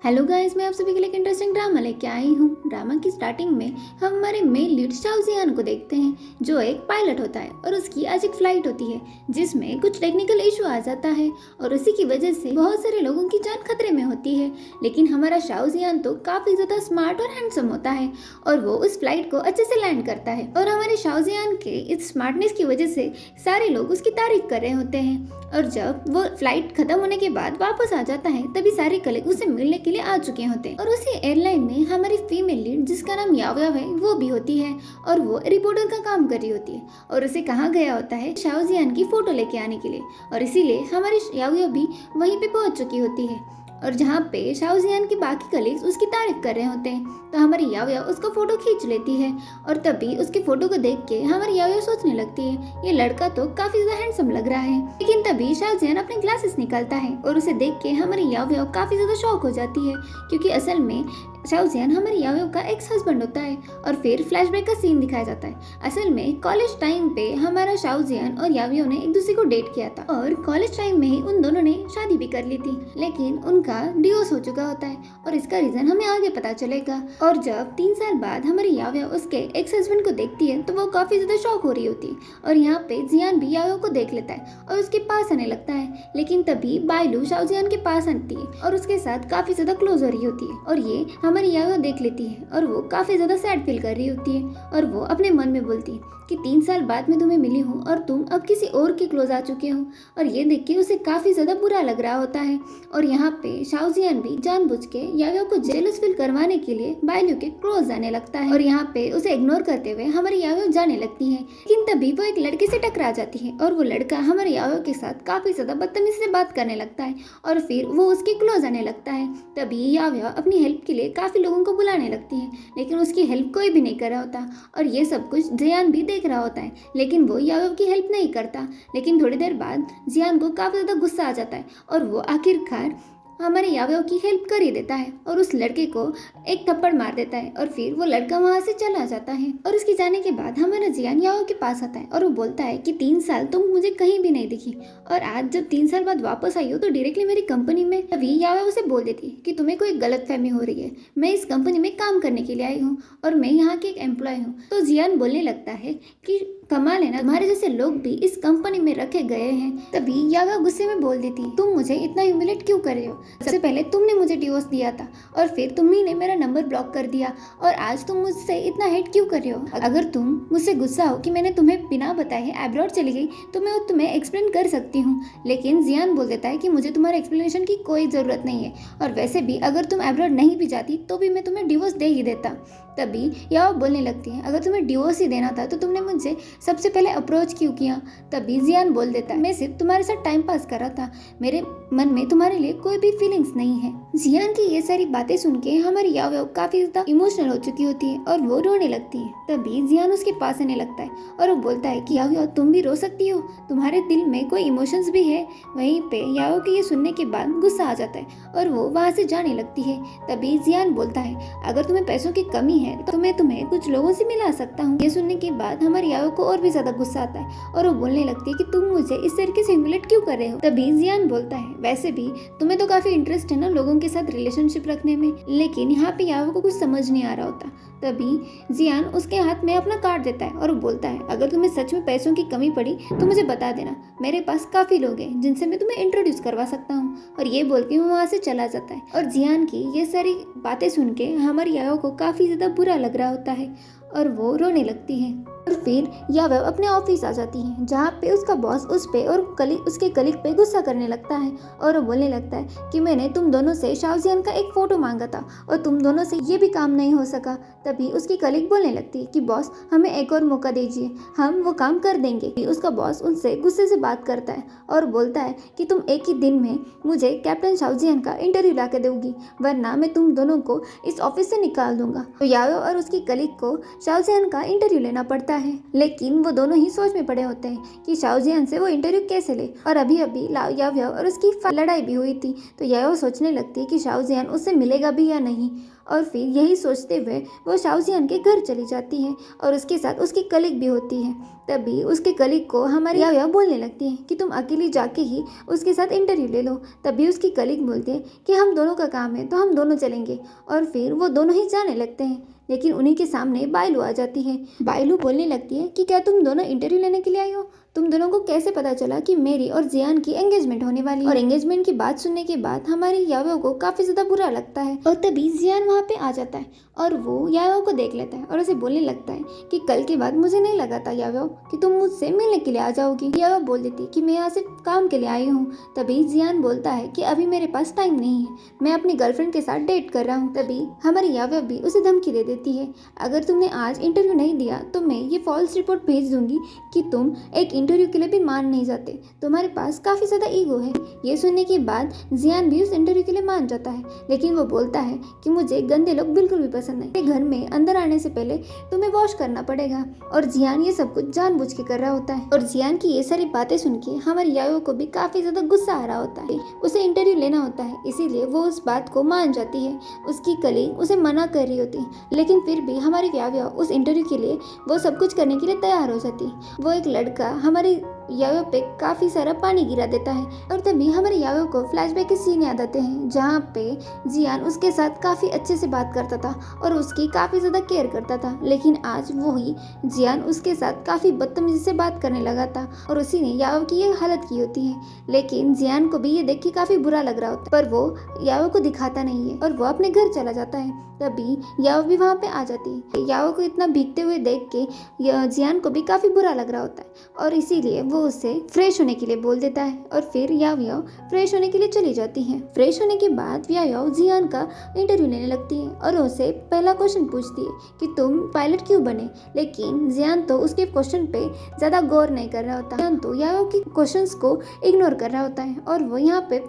Hello guys, मैं आप सभी के लिए एक इंटरेस्टिंग ड्रामा लेके आई हूँ। ड्रामा की स्टार्टिंग में हम हमारे मेन लीड शाओ जियान को देखते हैं, जो एक पायलट होता है और उसकी आज एक फ्लाइट होती है जिसमें कुछ टेक्निकल इशू आ जाता है और उसी की वजह से बहुत सारे लोगों की जान खतरे में होती है। लेकिन हमारा शाओ जियान तो काफ़ी ज़्यादा स्मार्ट और हैंडसम होता है और वो उस फ्लाइट को अच्छे से लैंड करता है और हमारे शाओ जियान के इस स्मार्टनेस की वजह से सारे लोग उसकी तारीफ कर रहे होते हैं। और जब वो फ्लाइट खत्म होने के बाद वापस आ जाता है तभी सारे कलीग उसे मिलने के लिए आ चुके होते हैं और उसी एयरलाइन में हमारी फीमेल लीड जिसका नाम याव याव है वो भी होती है और वो रिपोर्टर का काम कर रही होती है और उसे कहा गया होता है शाओ जियान की फोटो लेके आने के लिए और इसीलिए हमारी याव याव भी वहीं पे पहुंच चुकी होती है। और जहाँ पे शाओ जियान के बाकी कलीग्स उसकी तारीफ कर रहे होते हैं तो हमारी याव याव उसका फोटो खींच लेती है और तभी उसकी फोटो को देख के हमारी याव याव सोचने लगती है ये लड़का तो काफी ज्यादा हैंडसम लग रहा है। लेकिन तभी शाओ जियान अपने ग्लासेस निकालता है और उसे देख के हमारी याव याव काफी ज्यादा शॉक हो जाती है क्योंकि असल में शाओ जियान हमारी याव याव का एक्स हस्बैंड होता है। और फिर फ्लैशबैक का सीन दिखाया जाता है। असल में कॉलेज टाइम पे हमारा शाओ जियान और याव याव ने एक दूसरे को डेट किया था और कॉलेज टाइम में ही उन दोनों ने शादी भी कर ली थी, लेकिन उनका डिवोर्स हो चुका होता है और इसका रीजन हमें आगे पता चलेगा। और जब 3 साल बाद हमारी याव याव उसके एक्स हस्बैंड को देखती है तो वो काफी ज्यादा शॉक हो रही होती है और यहाँ पे जियान भी याव याव को देख लेता है और उसके पास आने लगता है। लेकिन तभी बायलू शाओ जियान के पास आती है और उसके साथ काफी ज्यादा क्लोज हो रही होती है और ये हमारी याव याव देख लेती है और वो काफी ज्यादा सैड फील कर रही होती है और वो अपने मन में बोलती है कि 3 साल बाद मैं तुम्हें मिली हूँ और तुम अब किसी और के क्लोज आ चुके हो। और ये देख के उसे काफी ज्यादा बुरा लग रहा होता है और यहाँ पे शाओ जियान भी जानबूझ के याव याव को जेलस फील करवाने के लिए बायलू के क्लोज जाने लगता है और यहाँ पे उसे इग्नोर करते हुए हमारी याव याव जाने लगती है। लेकिन तभी वो एक लड़के से टकरा जाती है और वो लड़का हमारे याव याव के साथ काफी ज्यादा बदतमीजी से बात करने लगता है और फिर वो उसके क्लोज आने लगता है। तभी याव याव अपनी हेल्प के लिए काफी लोगों को बुलाने लगती है, लेकिन उसकी हेल्प कोई भी नहीं कर रहा होता और ये सब कुछ जियान भी देख रहा होता है, लेकिन वो याव याव की हेल्प नहीं करता। लेकिन थोड़ी देर बाद जियान को काफी ज्यादा गुस्सा आ जाता है और वो आखिरकार हमारे याव याव की हेल्प कर ही देता है और उस लड़के को एक थप्पड़ मार देता है और फिर वो लड़का वहाँ से चला जाता है। और उसके जाने के बाद हमारा जियान याव याव के पास आता है और वो बोलता है कि 3 साल तुम मुझे कहीं भी नहीं दिखी और आज जब 3 साल बाद वापस आई हो तो डायरेक्टली मेरी कंपनी में। तभी याव याव उसे बोल देती है कि तुम्हें कोई गलतफहमी हो रही है, मैं इस कंपनी में काम करने के लिए आई हूँ और मैं यहाँ की एक एम्प्लॉय हूँ। तो जियान बोलने लगता है कि कमाल है ना, तुम्हारे जैसे लोग भी इस कंपनी में रखे गए हैं। तभी याव याव गुस्से में बोल देती तुम मुझे इतना ह्यूमिलेट क्यों कर रहे हो? सबसे पहले तुमने मुझे डिवोर्स दिया था और फिर तुम्ही ने मेरा नंबर ब्लॉक कर दिया और आज तुम मुझसे इतना हेट क्यों कर रहे हो? अगर तुम मुझसे गुस्सा हो कि मैंने तुम्हें बिना बताए अब्रॉड चली गई तो मैं तुम्हें एक्सप्लेन कर सकती हूँ। लेकिन जियान बोल देता है कि मुझे तुम्हारे एक्सप्लेनेशन की कोई ज़रूरत नहीं है और वैसे भी अगर तुम अब्रॉड नहीं भी जाती तो भी मैं तुम्हें डिवोर्स दे ही देता। तभी याव बोलने लगती है अगर तुम्हें डिवोर्स ही देना था तो तुमने मुझे सबसे पहले अप्रोच क्यों किया? तभी जियान बोल देता है मैं सिर्फ तुम्हारे साथ टाइम पास कर रहा था, मेरे मन में तुम्हारे लिए कोई भी फीलिंग्स नहीं है। जियान की ये सारी बातें सुन के हमारी याव याव काफी ज्यादा इमोशनल हो चुकी होती है और वो रोने लगती है। तभी जियान उसके पास आने लगता है और वो बोलता है कि याव याव तुम भी रो सकती हो, तुम्हारे दिल में कोई इमोशंस भी है। वहीं पे याव के ये सुनने के बाद गुस्सा आ जाता है और वो वहाँ से जाने लगती है। तभी जियान बोलता है अगर तुम्हें पैसों की कमी है तो मैं तुम्हें कुछ लोगों से मिला सकता हूँ। ये सुनने के बाद हमारी याव को और भी ज्यादा गुस्सा आता है और वो बोलने लगती है कि तुम मुझे इस तरीके से ह्यूमिलेट क्यों कर रहे हो? तभी जियान बोलता है वैसे भी तुम्हें तो काफी इंटरेस्ट है ना लोगों के साथ रिलेशनशिप रखने में, लेकिन यहाँ पे याव को कुछ समझ नहीं आ रहा होता। तभी जियान उसके हाथ में अपना कार्ड देता है और वो बोलता है अगर तुम्हें सच में पैसों की कमी पड़ी तो मुझे बता देना, मेरे पास काफी लोग हैं जिनसे मैं तुम्हें इंट्रोड्यूस करवा सकता हूँ। और ये बोल के वो वहाँ से चला जाता है और जियान की ये सारी बातें सुन के हमारी याव को काफी ज्यादा बुरा लग रहा होता है और वो रोने लगती है। और फिर याव अपने ऑफिस आ जाती है जहाँ पे उसका बॉस उस पे और उसके कलीग पे गुस्सा करने लगता है और वो बोलने लगता है कि मैंने तुम दोनों से शाओ जियान का एक फोटो मांगा था और तुम दोनों से ये भी काम नहीं हो सका। तभी उसकी कलीग बोलने लगती है कि बॉस हमें एक और मौका दीजिए, हम वो काम कर देंगे। उसका बॉस उनसे गुस्से से बात करता है और बोलता है कि तुम एक ही दिन में मुझे कैप्टन शाओ जियान का इंटरव्यू ला के दोगी वरना मैं तुम दोनों को इस ऑफिस से निकाल दूंगा। तो याव और उसकी कलीग को शाओ जियान का इंटरव्यू लेना पड़ता है, लेकिन वो दोनों ही सोच में पड़े होते हैं कि शाओ जियान से वो इंटरव्यू कैसे ले। और अभी अभी याव और उसकी लड़ाई भी हुई थी तो याव सोचने लगती है कि शाओ जियान उससे मिलेगा भी या नहीं। और फिर यही सोचते हुए वो शाओ जियान के घर चली जाती है और उसके साथ उसकी कलीग भी होती है। तभी उसके कलीग को हमारी याया बोलने लगती है कि तुम अकेली जाके ही उसके साथ इंटरव्यू ले लो। तभी उसकी कलीग बोलती है कि हम दोनों का काम है तो हम दोनों चलेंगे, और फिर वो दोनों ही जाने लगते हैं। लेकिन उन्हीं के सामने बायलू आ जाती है। बायलू बोलने लगती है कि क्या तुम दोनों इंटरव्यू लेने के लिए आई हो? तुम दोनों को कैसे पता चला कि मेरी और जियान की एंगेजमेंट होने वाली है? और एंगेजमेंट की बात सुनने के बाद हमारी यायो को काफी ज्यादा बुरा लगता है, और तभी जियान वहाँ पे आ जाता है और वो यायो को देख लेता है और उसे बोलने लगता है कि कल के बाद मुझे नहीं लगा था यायो कि तुम मुझसे मिलने के लिए आ जाओगी। यायो बोल देती कि मैं यहाँ सिर्फ काम के लिए आई हूँ। तभी जियान बोलता है कि अभी मेरे पास टाइम नहीं है, मैं अपनी गर्लफ्रेंड के साथ डेट कर रहा हूँ। तभी हमारी यायो भी उसे धमकी दे देती है, अगर तुमने आज इंटरव्यू नहीं दिया तो मैं ये फॉल्स रिपोर्ट भेज दूंगी कि तुम एक इंटरव्यू के लिए भी मान नहीं जाते, तुम्हारे पास काफी ज्यादा ईगो है। ये सुनने के बाद जियान भी उस इंटरव्यू के लिए मान जाता है, लेकिन वो बोलता है कि मुझे गंदे लोग बिल्कुल भी पसंद नहीं, घर में अंदर आने से पहले तुम्हें वॉश करना पड़ेगा। और जियान ये सब कुछ जानबूझ के कर रहा होता है। और जियान की ये सारी बातें सुन के हमारी यायो को भी काफी ज्यादा गुस्सा आ रहा होता है। उसे इंटरव्यू लेना होता है, इसीलिए वो उस बात को मान जाती है। उसकी कलीग उसे मना कर रही होती है, लेकिन फिर भी हमारी यायो उस इंटरव्यू के लिए वो सब कुछ करने के लिए तैयार हो जाती है। वो एक लड़का हमारी यायो पे काफी सारा पानी गिरा देता है, और तभी हमारे यायो को फ्लैशबैक के सीन याद आते हैं जहाँ पे जियान उसके साथ काफी अच्छे से बात करता था और उसकी काफी ज्यादा केयर करता था, लेकिन आज वही जियान उसके साथ काफी बदतमीजी से बात करने लगा था और उसी ने यायो की ये हालत की होती है। लेकिन जियान को भी ये देख के काफी बुरा लग रहा होता है, पर वो यायो को दिखाता नहीं है और वो अपने घर चला जाता है। तभी याओ भी वहाँ पे आ जाती है। याओ को इतना भीगते हुए देख के जियान को भी काफी बुरा लग रहा होता है, और इसीलिए वो उसे फ्रेश होने के लिए बोल देता है, और फिर याओ फ्रेश होने के लिए चली जाती है। फ्रेश होने के बाद याओ जियान का इंटरव्यू लेने लगती है और उसे पहला क्वेश्चन पूछती है कि तुम पायलट क्यों बने, लेकिन जियान तो उसके क्वेश्चन पे ज्यादा गौर नहीं कर रहा होता। जियान तो याओ के क्वेश्चंस को इग्नोर कर रहा होता है और वो यहाँ पे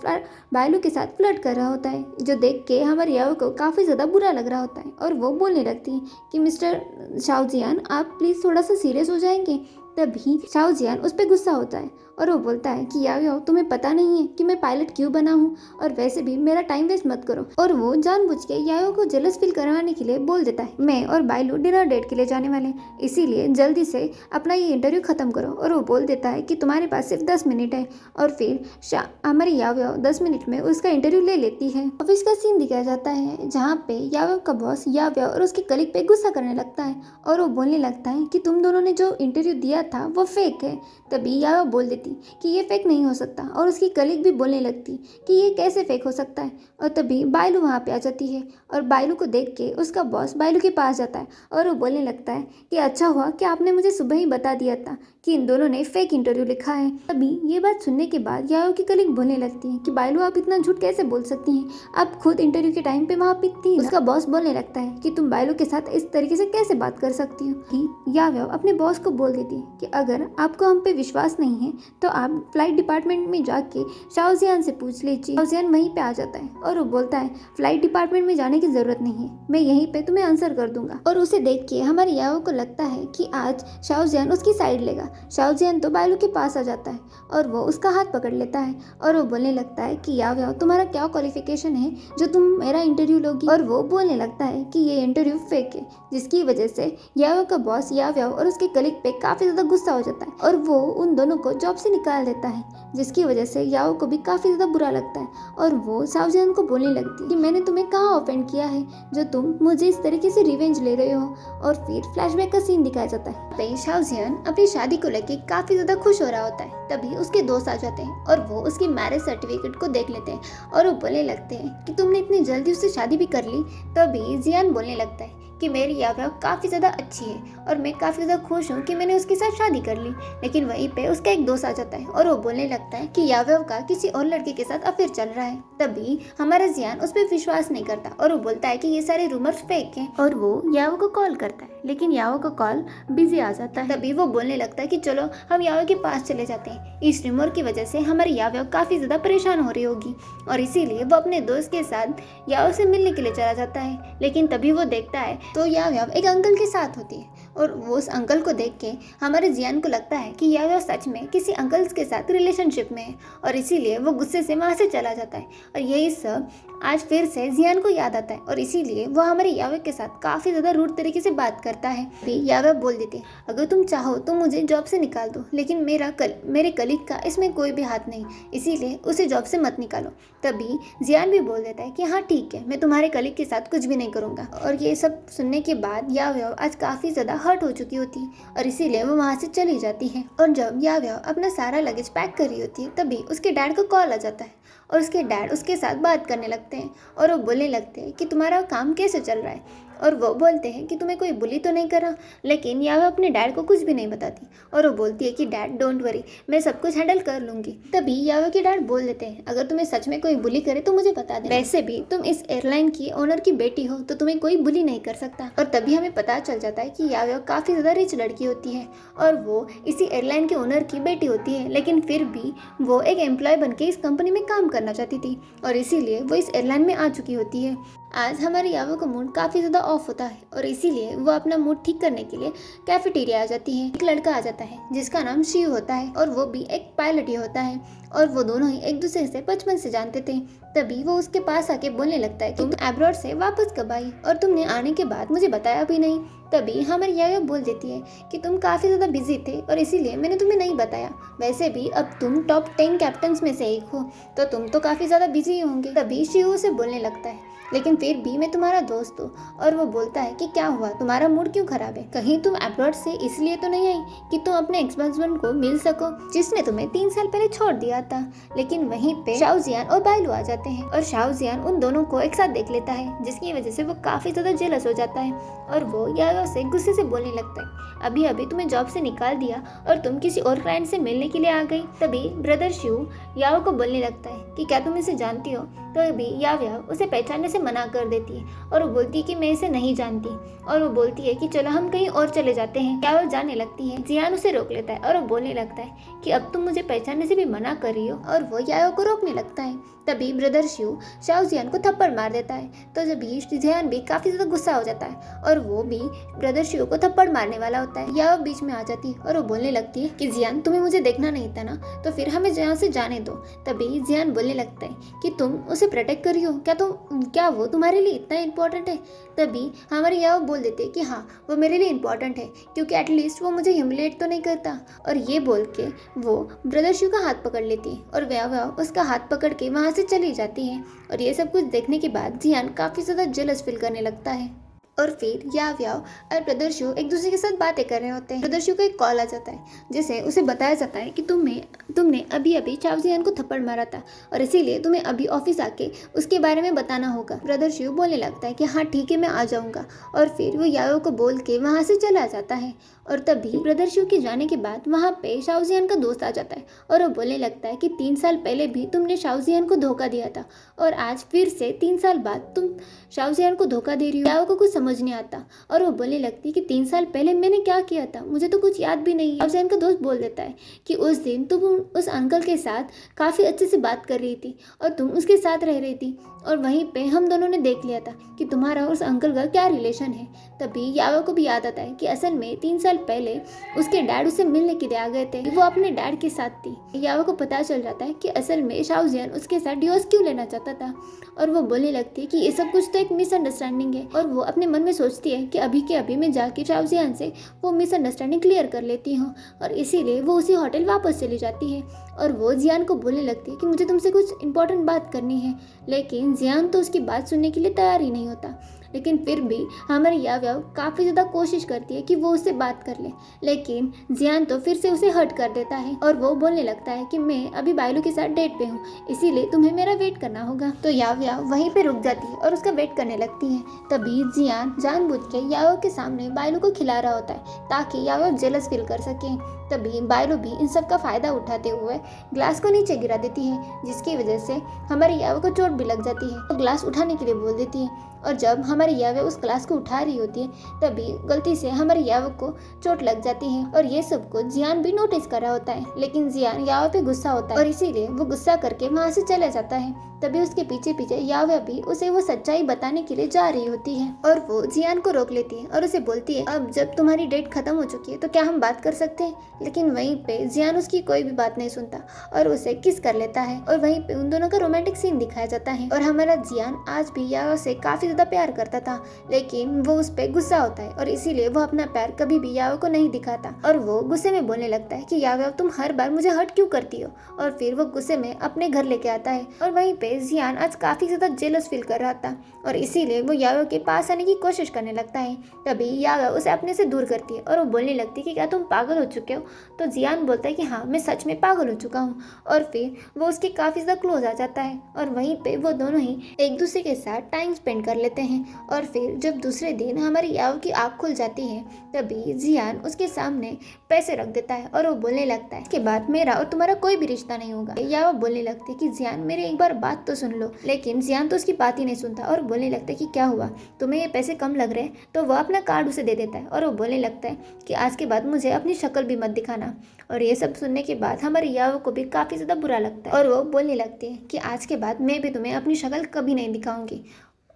बायलू के साथ फ्लर्ट कर रहा होता है, जो देख के हमारे याओ को काफी ज्यादा बुरा लग रहा होता है। और वो बोलने लगती है कि मिस्टर शाओजियान, आप प्लीज थोड़ा सा सीरियस हो जाएंगे। तभी शाओजियान उस पर गुस्सा होता है और वो बोलता है कि याओ तुम्हें पता नहीं है कि मैं पायलट क्यों बना हूँ, और वैसे भी मेरा टाइम वेस्ट मत करो। और वो जानबूझ के याओ को जेलस फील करवाने के लिए बोल देता है, मैं और बायलू डिनर डेट के लिए जाने वाले हैं, इसीलिए जल्दी से अपना ये इंटरव्यू खत्म करो। और वो बोल देता है कि तुम्हारे पास सिर्फ 10 मिनट है, और फिर हमारी याओ 10 मिनट में उसका इंटरव्यू ले लेती है। ऑफिस का सीन दिखाया जाता है जहाँ पे याओ का बॉस याओ और उसके कलीग पे गुस्सा करने लगता है और वो बोलने लगता है कि तुम दोनों ने जो इंटरव्यू दिया था वो फेक है। तभी याओ बोल देती कि ये फेक नहीं हो सकता, और उसकी कलीग भी बोलने लगती कि ये कैसे फेक हो सकता है। और तभी बायलू वहाँ पे आ जाती है और बायलू को देख के उसका बॉस बायलू के पास जाता है और वो बोलने लगता है कि अच्छा हुआ कि आपने मुझे सुबह ही बता दिया था कि इन दोनों ने फेक इंटरव्यू लिखा है। तभी ये बात सुनने के बाद याओ की कलीग बोलने लगती है कि बायलू आप इतना झूठ कैसे बोल सकती हैं, आप खुद इंटरव्यू के टाइम पे वहाँ पे थी। उसका बॉस बोलने लगता है कि तुम बायलू के साथ इस तरीके से कैसे बात कर सकती हो। याओ अपने बॉस को बोल देती है कि अगर आपको हम पे विश्वास नहीं है तो आप फ्लाइट डिपार्टमेंट में जाके शाओजियान से पूछ लीजिए। शाओजियान वहीं पे आ जाता है और वो बोलता है फ्लाइट डिपार्टमेंट में जाने की जरूरत नहीं है, मैं यहीं पे तुम्हें आंसर कर दूंगा। और उसे देख के हमारे याओ को लगता है कि आज शाओजियान उसकी साइड लेगा। शाओजियान तो बायलू के पास आ जाता है और वो उसका हाथ पकड़ लेता है और वो बोलने लगता है कि याओ तुम्हारा क्या क्वालिफिकेशन है जो तुम मेरा इंटरव्यू लोगी। और वो बोलने लगता है कि ये इंटरव्यू फेक है, जिसकी वजह से याओ का बॉस याओ और उसके कलीग पे काफी ज्यादा गुस्सा हो जाता है और वो उन दोनों को जॉब से निकाल देता है, जिसकी वजह से याओ को भी काफी ज्यादा बुरा लगता है और वो शाओजियान को बोलने लगती है कि मैंने तुम्हें कहाँ ऑफेंड किया है जो तुम मुझे इस तरीके से रिवेंज ले रहे हो। और फिर फ्लैशबैक का सीन दिखाया जाता है। शाओजियान अपनी शादी को लेकर काफी ज्यादा खुश हो रहा होता है। तभी उसके दोस्त आ जाते हैं और वो उसकी मैरिज सर्टिफिकेट को देख लेते हैं और वो बोलने लगते हैं कि तुमने इतनी जल्दी उससे शादी भी कर ली। तभी जियान बोलने लगता है कि मेरी याओ काफ़ी ज़्यादा अच्छी है और मैं काफ़ी ज़्यादा खुश हूँ कि मैंने उसके साथ शादी कर ली। लेकिन वहीं पे उसका एक दोस्त आ जाता है और वो बोलने लगता है कि याओ का किसी और लड़के के साथ अफेयर चल रहा है। तभी हमारा जियान उस पर विश्वास नहीं करता और वो बोलता है कि ये सारे रूमर्स फेक हैं और वो याओ को कॉल करता है, लेकिन याओ का कॉल बिजी आ जाता है। तभी वो बोलने लगता है कि चलो हम याओ के पास चले जाते हैं, इस रूमर की वजह से हमारी याओ काफ़ी ज़्यादा परेशान हो रही होगी। और इसीलिए वो अपने दोस्त के साथ याओ से मिलने के लिए चला जाता है। लेकिन तभी वो देखता है तो याओ एक अंकल के साथ होती है और वो उस अंकल को देख के हमारे जियान को लगता है कि याओ सच में किसी अंकल्स के साथ रिलेशनशिप में है और इसीलिए वो गुस्से से वहाँ से चला जाता है। और यही सब आज फिर से जियान को याद आता है और इसीलिए वो हमारे याओ के साथ काफ़ी ज़्यादा रूड तरीके से बात कर करता है। भी यावा बोल देते हैं, अगर तुम चाहो तो मुझे जॉब से निकाल दो, लेकिन मेरे कलीग का इसमें कोई भी हाथ नहीं, इसीलिए उसे जॉब से मत निकालो। तभी जियान भी बोल देता है कि हाँ ठीक है, मैं तुम्हारे कलीग के साथ कुछ भी नहीं करूँगा। और ये सब सुनने के बाद याव्या आज काफ़ी ज़्यादा हर्ट हो चुकी होती है और इसीलिए वो वहाँ से चली जाती है। और जब याव्या अपना सारा लगेज पैक कर रही होती है तभी उसके डैड का कॉल आ जाता है और उसके डैड उसके साथ बात करने लगते हैं और वो बोलने लगते हैं कि तुम्हारा काम कैसे चल रहा है। और वो बोलते हैं कि तुम्हें कोई बुली तो नहीं करा, लेकिन याव्या अपने डैड को कुछ भी नहीं बताती और वो बोलती है कि डैड डोंट वरी, मैं सब कुछ हैंडल कर लूँगी। तभी याव्या के डैड बोल देते हैं, अगर तुम्हें सच में कोई बुली करे तो मुझे बता देना, वैसे भी तुम इस एयरलाइन की ओनर की बेटी हो तो तुम्हें कोई बुली नहीं कर सकता। और तभी हमें पता चल जाता है कि याव्या काफ़ी ज़्यादा रिच लड़की होती है और वो इसी एयरलाइन के ओनर की बेटी होती है, लेकिन फिर भी वो एक एम्प्लॉय बन के इस कंपनी में काम करना चाहती थी और इसीलिए वो इस एयरलाइन में आ चुकी होती है। आज हमारे यावा का मूड काफ़ी ज़्यादा ऑफ होता है और इसीलिए वो अपना मूड ठीक करने के लिए कैफेटेरिया आ जाती है। एक लड़का आ जाता है जिसका नाम शिव होता है और वो भी एक पायलट ही होता है और वो दोनों ही एक दूसरे से बचपन से जानते थे। तभी वो उसके पास आके बोलने लगता है, तुम एब्रॉड से वापस कब आई और तुमने आने के बाद मुझे बताया भी नहीं। तभी हमारी याया बोल देती है कि तुम काफ़ी ज़्यादा बिजी थे और इसीलिए मैंने तुम्हें नहीं बताया, वैसे भी अब तुम टॉप 10 कैप्टन्स में से एक हो तो तुम तो काफ़ी ज़्यादा बिजी होंगे। तभी शिव उसे बोलने लगता है, लेकिन फिर भी मैं तुम्हारा दोस्त हूँ। और वो बोलता है कि क्या हुआ, तुम्हारा मूड क्यों खराब है, कहीं तुम अब्रॉड से इसलिए तो नहीं आई कि तुम अपने एक्स हस्बैंड को मिल सको जिसने तुम्हें 3 साल पहले छोड़ दिया था। लेकिन वहीं पे शाओजियान और बायलू आ जाते हैं और शाओजियान उन दोनों को एक साथ देख लेता है जिसकी वजह से वो काफ़ी ज़्यादा जेलस हो जाता है और वो याया से गुस्से से बोलने लगता है, अभी अभी तुम्हें जॉब से निकाल दिया और तुम किसी और क्लाइंट से मिलने के लिए आ गई। तभी ब्रदर शिव याओ को बोलने लगता है कि क्या तुम इसे जानती हो। तो अभी याव्या उसे पहचानने से मना कर देती है और वो बोलती है कि मैं इसे नहीं जानती और वो बोलती है कि चलो हम कहीं और चले जाते हैं। याव्या जाने लगती है, जियान उसे रोक लेता है और वो बोलने लगता है कि अब तुम मुझे पहचानने से भी मना कर रही हो और वो याव्या को रोकने लगता है। तभी ब्रदर शिव शाओजियान को थप्पड़ मार देता है। तो जब जियान भी काफ़ी ज़्यादा गुस्सा हो जाता है और वो भी ब्रदर शिव को थप्पड़ मारने वाला होता है। याव्या बीच में आ जाती है और वो बोलने लगती है कि जियान तुम्हें मुझे देखना नहीं था ना, तो फिर हमें यहाँ से जाने दो। तभी जियान बोलने लगता है कि तुम उसे प्रोटेक्ट करी हो, क्या वो तुम्हारे लिए इतना इम्पोर्टेंट है। तभी हमारे याव्या बोल देते हैं कि हाँ वो मेरे लिए इम्पोर्टेंट है क्योंकि एटलीस्ट वो मुझे ह्यूमिलेट तो नहीं करता। और ये बोल के वो ब्रदर शिव का हाथ पकड़ लेती है और याव्या उसका हाथ पकड़ के वहाँ से चली जाती है। और ये सब कुछ देखने के बाद जियान काफ़ी ज़्यादा जेलस फील करने लगता है। और फिर याव्या और ब्रदर शिव एक दूसरे के साथ बातें कर रहे होते हैं। ब्रदर शिव का एक कॉल आ जाता है जिसे उसे बताया जाता है कि तुमने अभी अभी शाओजियान को थप्पड़ मारा था और इसीलिए तुम्हें अभी ऑफिस आके उसके बारे में बताना होगा। ब्रदर शिव बोलने लगता है कि हाँ ठीक है मैं आ जाऊँगा और फिर वो याव्या को बोल के वहाँ से चला जाता है। और तभी ब्रदर शिव के जाने के बाद वहाँ पे शाओजियान का दोस्त आ जाता है और वो बोलने लगता है कि 3 साल पहले भी तुमने शाओजियान को धोखा दिया था और आज फिर से 3 साल बाद तुम शाओजियान को धोखा दे रही हो। याव्या को कुछ समझ नहीं आता और वो बोलने लगती है कि 3 साल पहले मैंने क्या किया था, मुझे तो कुछ याद भी नहीं है। शाओजियान का दोस्त बोल देता है कि उस दिन तुम उस अंकल के साथ काफ़ी अच्छे से बात कर रही थी और तुम उसके साथ रह रही थी और वहीं पे हम दोनों ने देख लिया था कि तुम्हारा उस अंकल का क्या रिलेशन है। तभी याव्या को भी याद आता है कि असल में 3 साल पहले उसके डैड उसे मिलने के लिए आ गए थे, वो अपने डैड के साथ थी। याव्या को पता चल जाता है कि असल में शाओजियान उसके साथ डिवोर्स क्यों लेना चाहता था और वो बोलने लगती है कि ये सब कुछ तो एक मिसअंडरस्टैंडिंग है। और वो अपने मन में सोचती है कि अभी के अभी मैं जाके शाओजियान से वो मिसअंडरस्टैंडिंग क्लियर कर लेती हूँ और इसीलिए वो उसी होटल वापस चली जाती है। और वो जियान को बोलने लगती है कि मुझे तुमसे कुछ इंपॉर्टेंट बात करनी है, लेकिन जियान तो उसकी बात सुनने के लिए तैयार ही नहीं होता। लेकिन फिर भी हमारी याव्या काफ़ी ज़्यादा कोशिश करती है कि वो उससे बात कर ले, लेकिन जियान तो फिर से उसे हर्ट कर देता है और वो बोलने लगता है कि मैं अभी बायलू के साथ डेट पे हूँ, इसीलिए तुम्हें मेरा वेट करना होगा। तो याव्या वहीं पे रुक जाती है और उसका वेट करने लगती है। तभी जियान जानबूझ के याव्या के सामने बायलू को खिला रहा होता है ताकि याव्या जेलस फील कर सके। तभी बायलू भी इन सब का फ़ायदा उठाते हुए ग्लास को नीचे गिरा देती है जिसकी वजह से हमारी याव्या को चोट भी लग जाती है। तो ग्लास उठाने के लिए बोल देती है और जब हमारी याव्या उस ग्लास को उठा रही होती है तभी गलती से हमारी याव्या को चोट लग जाती है और ये सब कुछ जियान भी नोटिस कर रहा होता है। लेकिन जियान याव्या पे गुस्सा होता है और इसीलिए वो गुस्सा करके वहाँ से चला जाता है। तभी उसके पीछे पीछे याव्या भी उसे वो सच्चाई बताने के लिए जा रही होती है और वो जियान को रोक लेती है और उसे बोलती है अब जब तुम्हारी डेट खत्म हो चुकी है तो क्या हम बात कर सकते हैं। लेकिन वहीं पे जियान उसकी कोई भी बात नहीं सुनता और उसे किस कर लेता है और वहीं पे उन दोनों का रोमांटिक सीन दिखाया जाता है। और हमारा जियान आज भी याओ से काफी ज्यादा प्यार करता था, लेकिन वो उस पर गुस्सा होता है और इसीलिए वो अपना प्यार कभी भी याओ को नहीं दिखाता और वो गुस्से में बोलने लगता है कि याओ तुम हर बार मुझे हर्ट क्यों करती हो। और फिर वो गुस्से में अपने घर लेके आता है और वहीं पे जियान आज काफी ज्यादा जेलस फील कर रहा था और इसीलिए वो याओ के पास आने की कोशिश करने लगता है। तभी याओ उसे अपने से दूर करती है और वो बोलने लगती है कि क्या तुम पागल हो चुके हो। तो जियान बोलता है कि हाँ मैं सच में पागल हो चुका हूँ और फिर वो उसके काफ़ी ज़्यादा क्लोज आ जाता है और वहीं पे वो दोनों ही एक दूसरे के साथ टाइम स्पेंड कर लेते हैं। और फिर जब दूसरे दिन हमारी याओ की आँख खुल जाती है तभी जियान उसके सामने पैसे रख देता है और वो बोलने लगता है इसके बाद मेरा और तुम्हारा कोई भी रिश्ता नहीं होगा। याओ बोलने लगती है कि जियान मेरी एक बार बात तो सुन लो, लेकिन जियान तो उसकी बात ही नहीं सुनता और बोलने लगता है कि क्या हुआ, तुम्हें ये पैसे कम लग रहे हैं। तो वह अपना कार्ड उसे दे देता है और वो बोलने लगता है कि आज के बाद मुझे अपनी शक्ल भी मत दिखाना। और ये सब सुनने के बाद हमारी याओ को भी काफ़ी ज़्यादा बुरा लगता है और वो बोलने लगती है कि आज के बाद मैं भी तुम्हें अपनी शक्ल कभी नहीं दिखाऊंगी।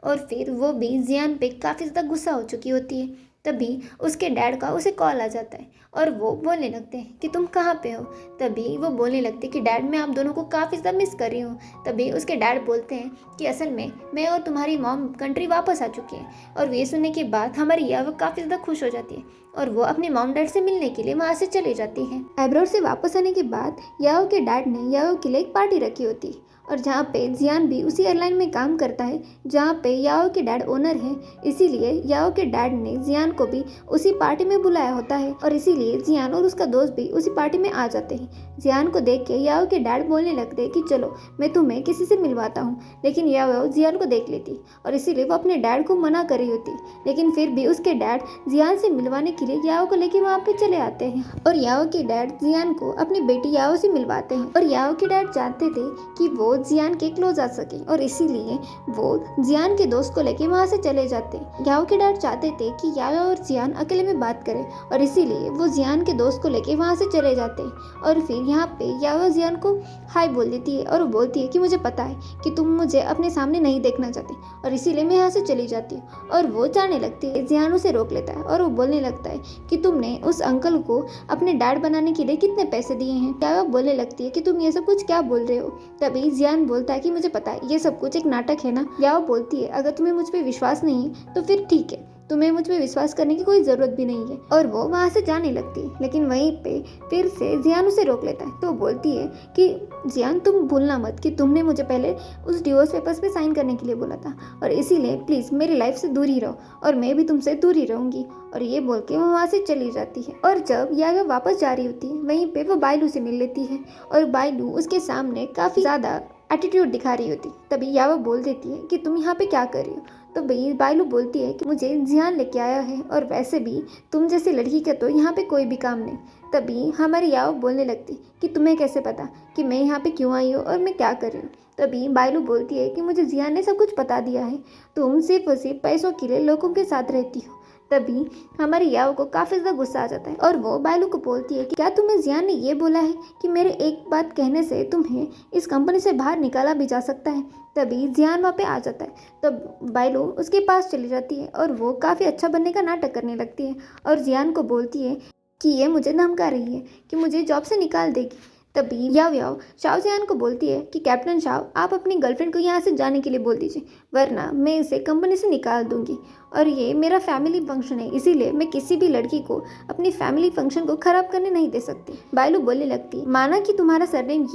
और फिर वो भी जियान पे काफ़ी ज़्यादा गुस्सा हो चुकी होती है। तभी उसके डैड का उसे कॉल आ जाता है और वो बोलने लगते हैं कि तुम कहाँ पे हो। तभी वो बोलने लगती है कि डैड मैं आप दोनों को काफ़ी ज़्यादा मिस कर रही हूँ। तभी उसके डैड बोलते हैं कि असल में मैं और तुम्हारी मॉम कंट्री वापस आ चुकी हैं। और ये सुनने के बाद हमारी याओ काफ़ी ज़्यादा खुश हो जाती है और वो अपने मॉम डैड से मिलने के लिए वहाँ से चली जाती है। एब्रोड से वापस आने के बाद याओ के डैड ने याओ के लिए एक पार्टी रखी होती है और जहाँ पे जियान भी उसी एयरलाइन में काम करता है जहाँ पे याओ के डैड ओनर है। इसीलिए याओ के डैड ने जियान को भी उसी पार्टी में बुलाया होता है और इसीलिए जियान और उसका दोस्त भी उसी पार्टी में आ जाते हैं। जियान को देख के याओ के डैड बोलने लगते हैं कि चलो मैं तुम्हें किसी से मिलवाता हूँ, लेकिन याओ जियान को देख लेती और इसीलिए वो अपने डैड को मना कर रही होती, लेकिन फिर भी उसके डैड जियान से मिलवाने के लिए याओ को लेकर वहाँ पे चले आते हैं और याओ के डैड जियान को अपनी बेटी याओ से मिलवाते हैं। और याओ के डैड चाहते थे कि वो जियान के क्लोज आ सके और इसीलिए वो जियान के दोस्त को लेके वहाँ से चले जाते। याओ के डैड चाहते थे कि याओ और जियान अकेले में बात करें और इसीलिए वो जियान के दोस्त को लेके वहाँ से चले जाते। और फिर यहाँ पे याओ जियान को हाय बोल देती है और वो बोलती है कि मुझे पता है कि तुम मुझे अपने सामने नहीं देखना चाहते और इसीलिए मैं यहाँ से चली जाती हूँ। और वो जाने लगती है, जियान उसे रोक लेता है और वो बोलने लगता है कि तुमने उस अंकल को अपने डैड बनाने के लिए कितने पैसे दिए हैं। याओ बोलने लगती है कि तुम ये सब कुछ क्या बोल रहे हो। तभी जियान बोलता है कि मुझे पता है ये सब कुछ एक नाटक है ना। याओ बोलती है अगर तुम्हें मुझ पर विश्वास नहीं है तो फिर ठीक है, तुम्हें मुझ पे विश्वास करने की कोई ज़रूरत भी नहीं है। और वो वहाँ से जाने लगती है, लेकिन वहीं पे फिर से जियान उसे रोक लेता है। तो बोलती है कि जियान तुम भूलना मत कि तुमने मुझे पहले उस डिवोर्स पेपर्स पे साइन करने के लिए बोला था और इसीलिए प्लीज़ मेरी लाइफ से दूर ही रहो और मैं भी तुमसे दूर ही रहूँगी। और ये बोल के वो वहाँ से चली जाती है। और जब यागा वापस जा रही होती है वहीं पे वो बायलू से मिल लेती है और बायलू उसके सामने काफ़ी ज़्यादा एटीट्यूड दिखा रही होती। तभी यावा बोल देती है कि तुम यहाँ पे क्या कर रही हो। तो बायलू बोलती है कि मुझे जियान लेके आया है और वैसे भी तुम जैसी लड़की का तो यहाँ पे कोई भी काम नहीं। तभी हमारी याव बोलने लगती कि तुम्हें कैसे पता कि मैं यहाँ पे क्यों आई हूँ और मैं क्या कर रही हूँ। तभी बायलू बोलती है कि मुझे जियान ने सब कुछ बता दिया है, तुम सिर्फ और सिर्फ पैसों के लिए लोगों के साथ रहती हो। तभी हमारी याव को काफ़ी ज़्यादा गुस्सा आ जाता है और वो बायलू को बोलती है कि क्या तुम्हें जियान ने ये बोला है कि मेरे एक बात कहने से तुम्हें इस कंपनी से बाहर निकाला भी जा सकता है। तभी जियान वहाँ पे आ जाता है। तो बायलू उसके पास चली जाती है और वो काफ़ी अच्छा बनने का नाटक करने लगती है और जियान को बोलती है कि ये मुझे धमका रही है कि मुझे जॉब से निकाल देगी। तभी याव याव शाओ जियान को बोलती है कि कैप्टन शाओ आप अपनी गर्लफ्रेंड को यहाँ से जाने के लिए बोल दीजिए, वरना मैं इसे कंपनी से निकाल दूंगी और ये मेरा फैमिली फंक्शन है, इसीलिए मैं किसी भी लड़की को अपनी फैमिली फंक्शन को ख़राब करने नहीं दे सकती। बायलू बोलने लगती माना कि तुम्हारा सरनेम